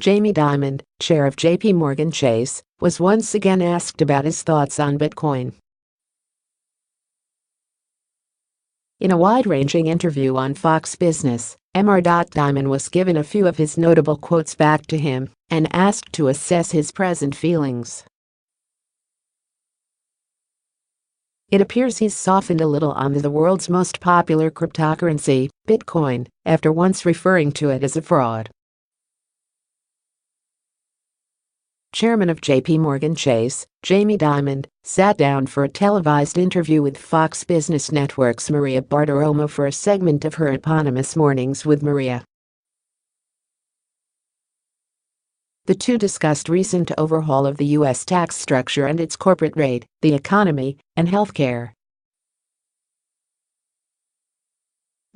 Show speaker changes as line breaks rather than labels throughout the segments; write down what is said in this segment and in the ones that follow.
Jamie Dimon, chair of JP Chase, was once again asked about his thoughts on Bitcoin. In a wide-ranging interview on Fox Business, Mr.Dimon was given a few of his notable quotes back to him and asked to assess his present feelings. It appears he's softened a little on the world's most popular cryptocurrency, Bitcoin, after once referring to it as a fraud. Chairman of JP Chase, Jamie Dimon, sat down for a televised interview with Fox Business Network's Maria.Bartiromo for a segment of her eponymous Mornings with Maria. The two discussed recent overhaul of the U.S. tax structure and its corporate rate, the economy, and healthcare.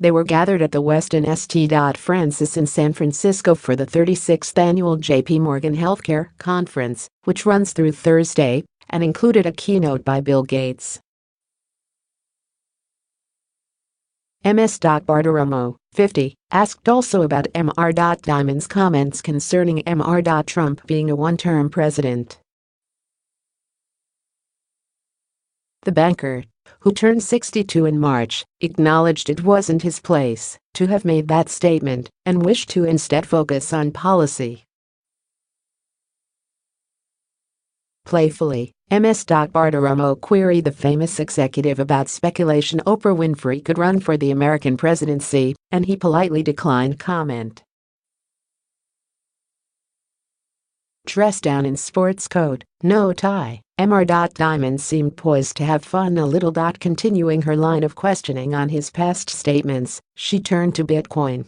They were gathered at the Westin St.Francis in San Francisco for the 36th annual JP Morgan Healthcare Conference, which runs through Thursday, and included a keynote by Bill Gates.Ms.Bartiromo, 50, asked also about Mr.Dimon's comments concerning Mr.Trump being a one-term president. The banker, who turned 62 in March, acknowledged it wasn't his place to have made that statement and wished to instead focus on policy. Playfully, Ms.Bartiromo queried the famous executive about speculation Oprah Winfrey could run for the American presidency, and he politely declined comment. Dressed down in sports coat, no tie, Mr.Dimon seemed poised to have fun a little. Continuing her line of questioning on his past statements, she turned to Bitcoin.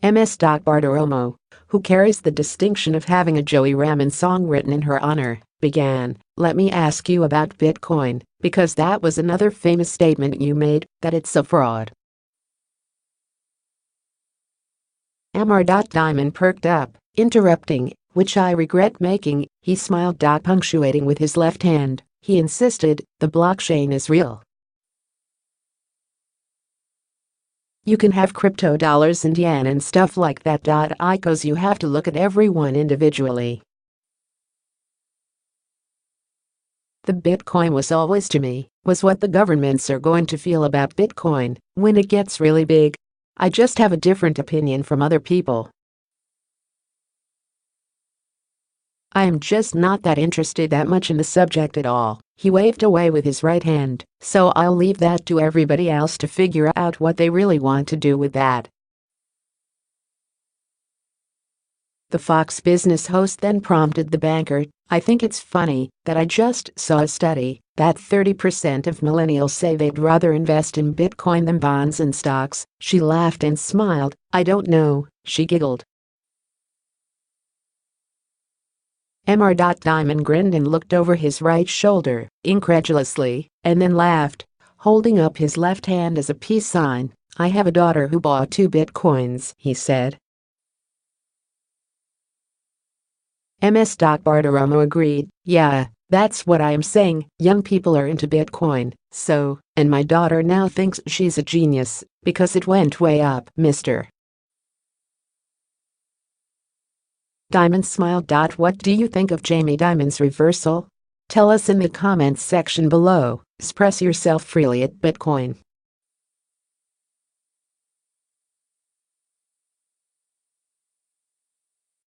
Ms.Bartiromo, who carries the distinction of having a Joey Ramone song written in her honor, began, "Let me ask you about Bitcoin, because that was another famous statement you made, that it's a fraud." Mr.Dimon perked up, interrupting, "Which I regret making," he smiled. Punctuating with his left hand, he insisted, "The blockchain is real. You can have crypto dollars and yen and stuff like that.ICOs. You have to look at everyone individually. The Bitcoin was always to me, was what the governments are going to feel about Bitcoin when it gets really big. I just have a different opinion from other people. I am just not that interested that much in the subject at all." He waved away with his right hand, "So I'll leave that to everybody else to figure out what they really want to do with that." The Fox Business host then prompted the banker, "I think it's funny that I just saw a study that 30% of millennials say they'd rather invest in Bitcoin than bonds and stocks." She laughed and smiled. "I don't know," she giggled. Mr.Dimon grinned and looked over his right shoulder, incredulously, and then laughed, holding up his left hand as a peace sign. "I have a daughter who bought 2 bitcoins," he said. Ms.Bartiromo agreed, "Yeah, that's what I am saying. Young people are into Bitcoin, so, and my daughter now thinks she's a genius because it went way up, Mr. Dimon smiled. What do you think of Jamie Dimon's reversal? Tell us in the comments section below. Express yourself freely at Bitcoin.